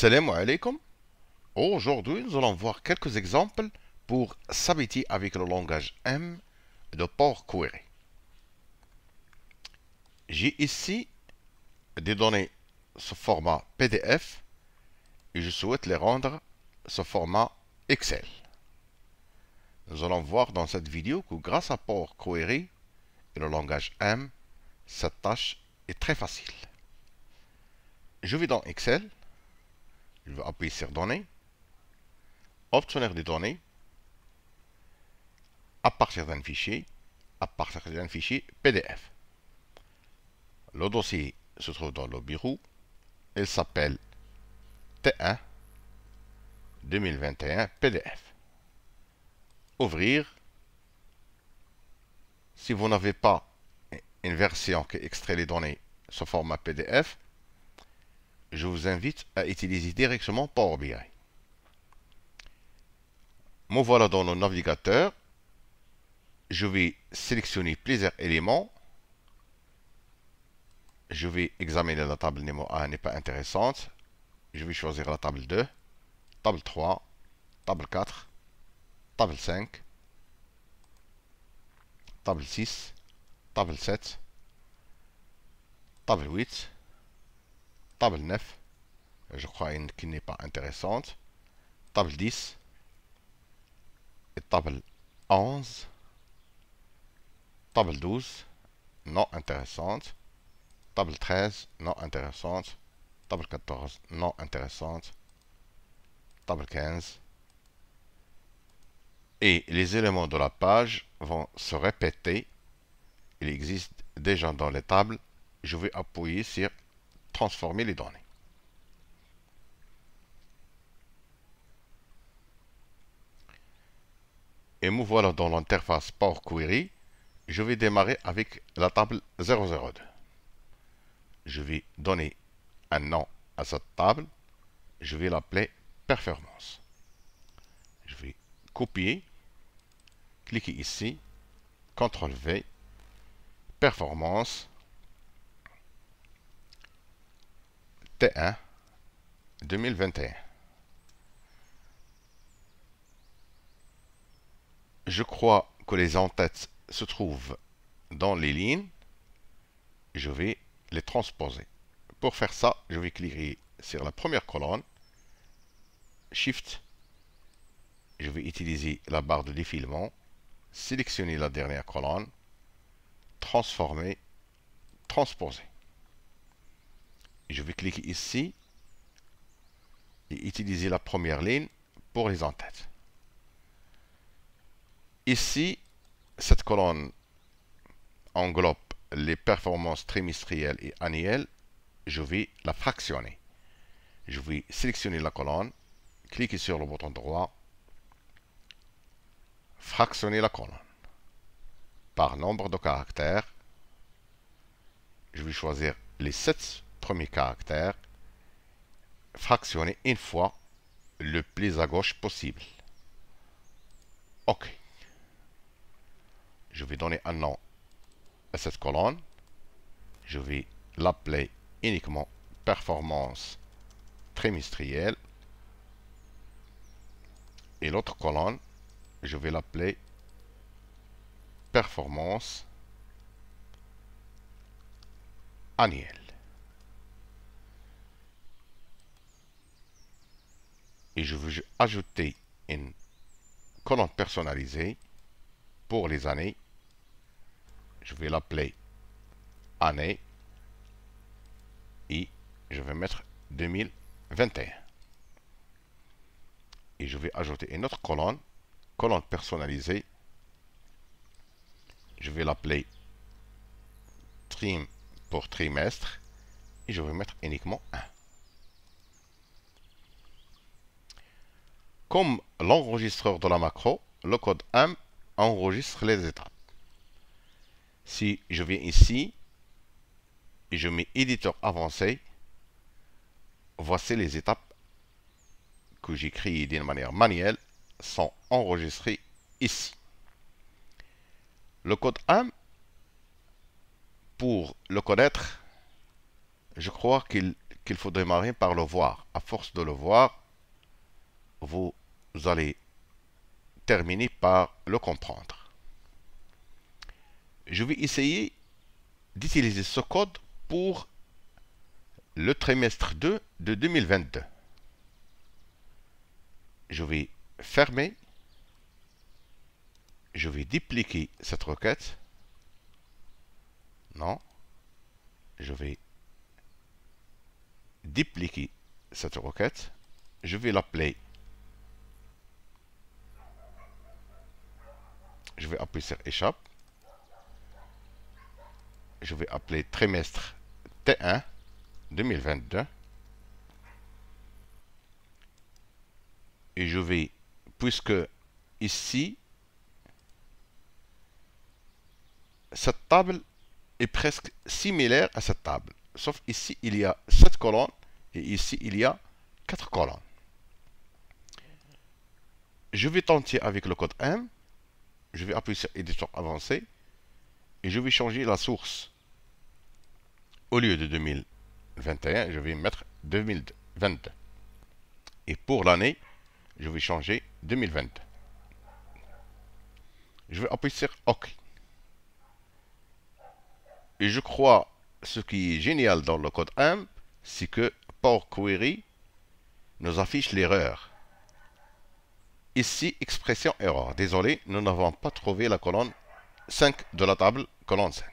Salam alaikum. Aujourd'hui, nous allons voir quelques exemples pour s'habituer avec le langage M de Power Query. J'ai ici des données sous format PDF et je souhaite les rendre sous format Excel. Nous allons voir dans cette vidéo que grâce à Power Query et le langage M, cette tâche est très facile. Je vais dans Excel, je vais appuyer sur Données, obtenir des données à partir d'un fichier PDF. Le dossier se trouve dans le bureau. Il s'appelle T1 2021 PDF. Ouvrir. Si vous n'avez pas une version qui extrait les données sous format PDF, je vous invite à utiliser directement Power BI. Me voilà dans le navigateur. Je vais sélectionner plusieurs éléments. Je vais examiner la table numéro 1, n'est pas intéressante. Je vais choisir la table 2, table 3, table 4, table 5, table 6, table 7, table 8, table 9, je crois qu'il n'est pas intéressante, table 10, et table 11, table 12, non intéressante, table 13, non intéressante, table 14, non intéressante, table 15, et les éléments de la page vont se répéter. Il existe déjà dans les tables. Je vais appuyer sur transformer les données. Et me voilà dans l'interface Power Query. Je vais démarrer avec la table 002. Je vais donner un nom à cette table. Je vais l'appeler Performance. Je vais copier, cliquer ici, CTRL V, Performance, T1 2021. Je crois que les en-têtes se trouvent dans les lignes. Je vais les transposer. Pour faire ça, je vais cliquer sur la première colonne, Shift. Je vais utiliser la barre de défilement, sélectionner la dernière colonne, transformer, transposer. Je vais cliquer ici et utiliser la première ligne pour les en-têtes. Ici, cette colonne englobe les performances trimestrielles et annuelles. Je vais la fractionner. Je vais sélectionner la colonne, cliquer sur le bouton droit, fractionner la colonne par nombre de caractères. Je vais choisir les 7 premiers caractères, fractionner une fois, le plus à gauche possible. OK. Je vais donner un nom à cette colonne. Je vais l'appeler uniquement performance trimestrielle. Et l'autre colonne, je vais l'appeler performance annuelle. Et je veux ajouter une colonne personnalisée pour les années. Je vais l'appeler année et je vais mettre 2021. Et je vais ajouter une autre colonne personnalisée. Je vais l'appeler trim pour trimestre et je vais mettre uniquement 1. Comme l'enregistreur de la macro, le code M enregistre les étapes. Si je viens ici et je mets éditeur avancé, voici les étapes que j'ai créées d'une manière manuelle sont enregistrées ici. Le code M, pour le connaître, je crois qu'il qu'il faut démarrer par le voir. À force de le voir, vous allez terminer par le comprendre. Je vais essayer d'utiliser ce code pour le trimestre 2 de 2022. Je vais fermer. Je vais dupliquer cette requête. Non. Je vais dupliquer cette requête. Je vais l'appeler. Je vais appuyer sur échappe. Je vais appeler trimestre T1 2022. Et je vais, puisque ici, cette table est presque similaire à cette table. Sauf ici, il y a 7 colonnes et ici, il y a 4 colonnes. Je vais tenter avec le code M. Je vais appuyer sur éditeur avancé et je vais changer la source. Au lieu de 2021, je vais mettre 2022. Et pour l'année, je vais changer 2022. Je vais appuyer sur OK. Et je crois, ce qui est génial dans le code M, c'est que Power Query nous affiche l'erreur. Ici, expression erreur. Désolé, nous n'avons pas trouvé la colonne 5 de la table, colonne 5.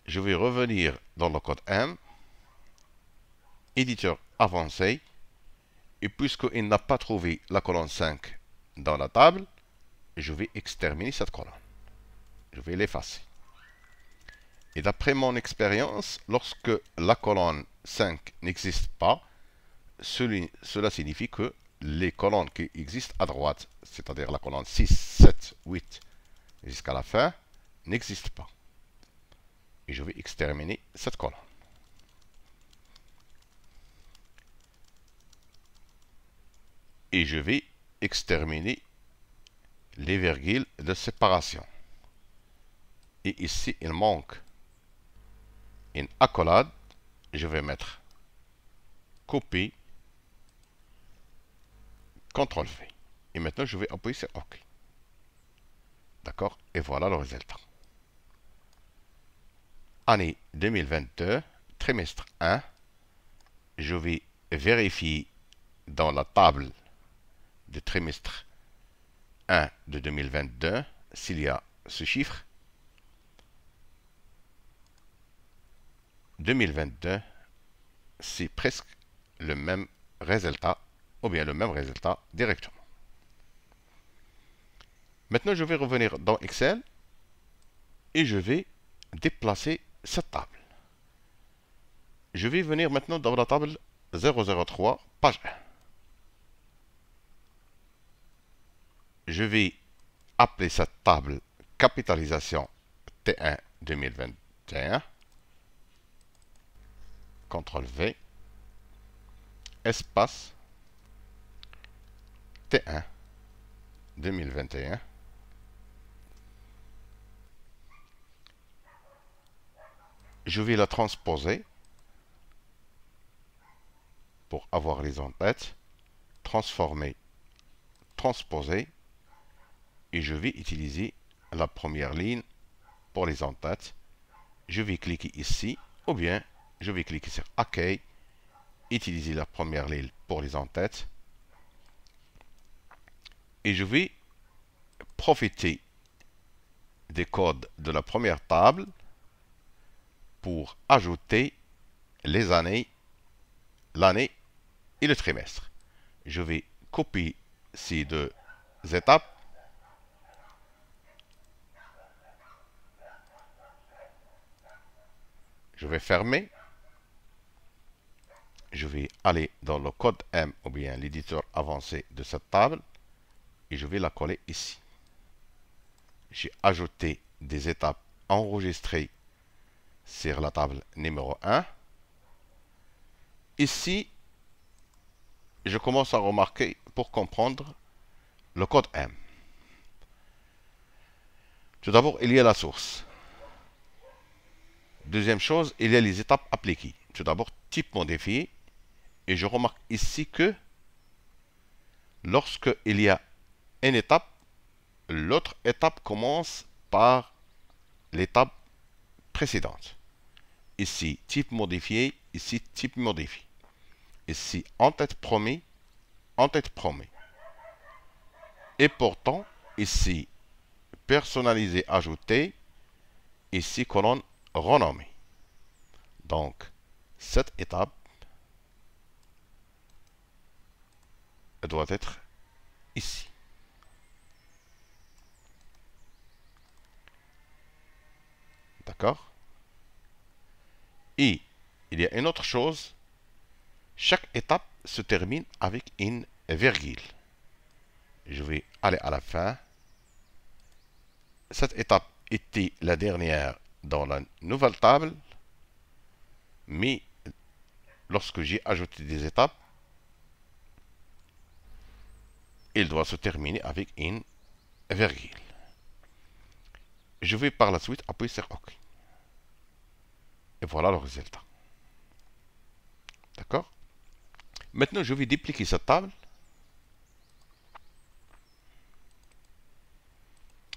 Je vais revenir dans le code M, éditeur avancé, et puisqu'il n'a pas trouvé la colonne 5 dans la table, je vais exterminer cette colonne. Je vais l'effacer. Et d'après mon expérience, lorsque la colonne 5 n'existe pas, cela signifie que les colonnes qui existent à droite, c'est-à-dire la colonne 6, 7, 8, jusqu'à la fin, n'existent pas. Et je vais exterminer cette colonne. Et je vais exterminer les virgules de séparation. Et ici, il manque une accolade. Je vais mettre copie, CTRL V. Et maintenant, je vais appuyer sur OK. D'accord? Et voilà le résultat. Année 2022, trimestre 1. Je vais vérifier dans la table de trimestre 1 de 2022 s'il y a ce chiffre. 2022, c'est presque le même résultat, ou bien le même résultat directement. Maintenant, je vais revenir dans Excel et je vais déplacer cette table. Je vais venir maintenant dans la table 003, page 1. Je vais appeler cette table capitalisation T1 2021. CTRL V, espace T1 2021. Je vais la transposer pour avoir les en-têtes, transformer, transposer, et je vais utiliser la première ligne pour les en-têtes. Je vais cliquer ici, ou bien je vais cliquer sur OK, utiliser la première ligne pour les en-têtes, et je vais profiter des codes de la première table pour ajouter les années, l'année et le trimestre. Je vais copier ces deux étapes. Je vais fermer. Je vais aller dans le code M ou bien l'éditeur avancé de cette table et je vais la coller ici. J'ai ajouté des étapes enregistrées sur la table numéro 1. Ici, je commence à remarquer pour comprendre le code M. Tout d'abord, il y a la source. Deuxième chose, il y a les étapes appliquées. tout d'abord type modifié. Et je remarque ici que lorsque il y a une étape, l'autre étape commence par l'étape précédente. Ici, type modifié, ici, type modifié. Ici, en-tête promis, en-tête promis. Et pourtant, ici, personnalisé, ajouté, ici, colonne renommée. Donc, cette étape doit être ici. D'accord? Et il y a une autre chose. Chaque étape se termine avec une virgule. Je vais aller à la fin. Cette étape était la dernière dans la nouvelle table, mais lorsque j'ai ajouté des étapes, il doit se terminer avec une virgule. Je vais par la suite appuyer sur OK. Et voilà le résultat. D'accord? Maintenant, je vais dupliquer cette table.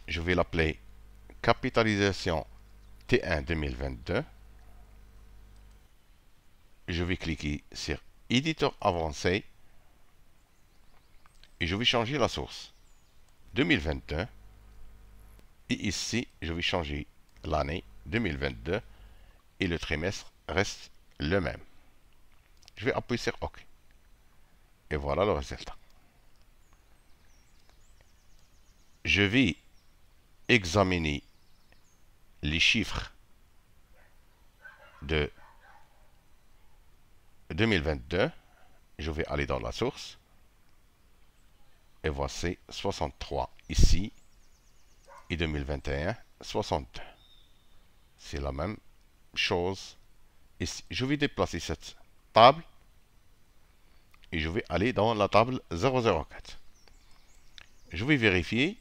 Je vais l'appeler capitalisation T1 2022. Je vais cliquer sur éditeur avancé et je vais changer la source 2022 et ici je vais changer l'année 2022 et le trimestre reste le même. Je vais appuyer sur OK et voilà le résultat. Je vais examiner les chiffres de 2022. Je vais aller dans la source et voici 63 ici et 2021 62. C'est la même chose ici. Je vais déplacer cette table et je vais aller dans la table 004. Je vais vérifier.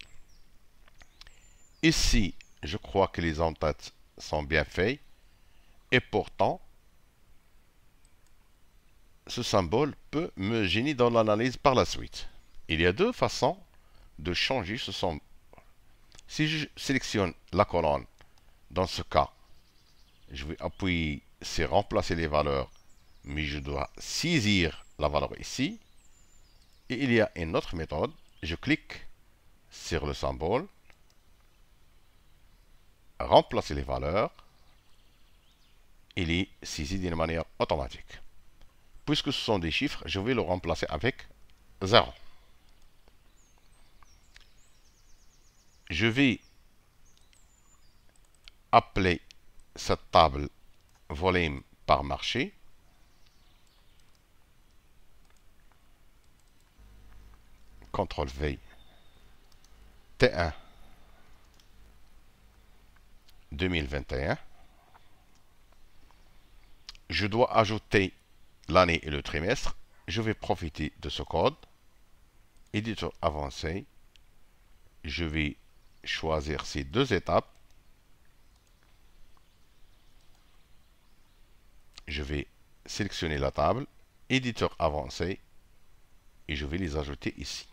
Ici, je crois que les en-têtes sont bien faits et pourtant, ce symbole peut me gêner dans l'analyse par la suite. Il y a deux façons de changer ce symbole. Si je sélectionne la colonne, dans ce cas, je vais appuyer sur remplacer les valeurs, mais je dois saisir la valeur ici. Et il y a une autre méthode. Je clique sur le symbole, remplacer les valeurs, il est saisi d'une manière automatique. Puisque ce sont des chiffres, je vais le remplacer avec 0. Je vais appeler cette table volume par marché. CTRL V. T1 2021. Je dois ajouter l'année et le trimestre. Je vais profiter de ce code. Éditeur avancé. Je vais choisir ces deux étapes. Je vais sélectionner la table, éditeur avancé, et je vais les ajouter ici.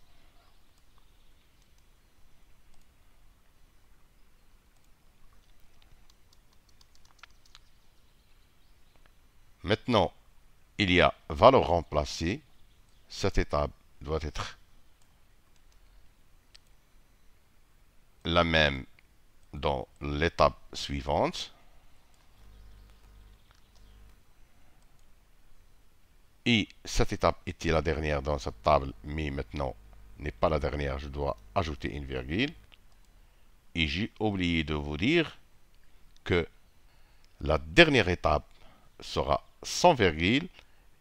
Maintenant, il y a valeur remplacée. Cette étape doit être la même dans l'étape suivante. Et cette étape était la dernière dans cette table, mais maintenant n'est pas la dernière. Je dois ajouter une virgule. Et j'ai oublié de vous dire que la dernière étape sera sans virgule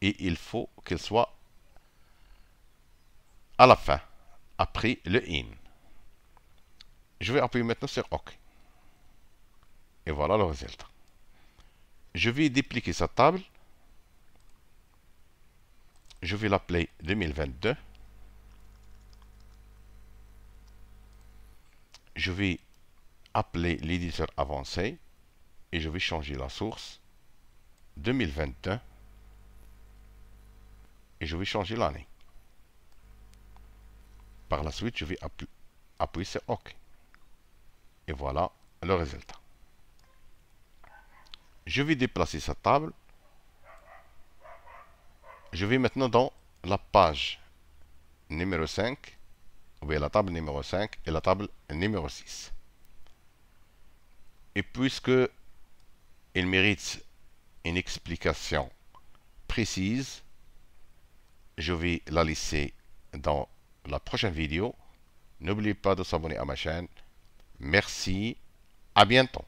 et il faut qu'elle soit à la fin, après le IN. Je vais appuyer maintenant sur OK. Et voilà le résultat. Je vais dupliquer cette table. Je vais l'appeler 2022. Je vais appeler l'éditeur avancé et je vais changer la source 2022 et je vais changer l'année. Par la suite, je vais appuyer sur OK. Et voilà le résultat. Je vais déplacer cette table. Je vais maintenant dans la page numéro 5, ou bien la table numéro 5 et la table numéro 6. Et puisque il mérite une explication précise, je vais la laisser dans la prochaine vidéo. N'oubliez pas de s'abonner à ma chaîne. Merci, à bientôt.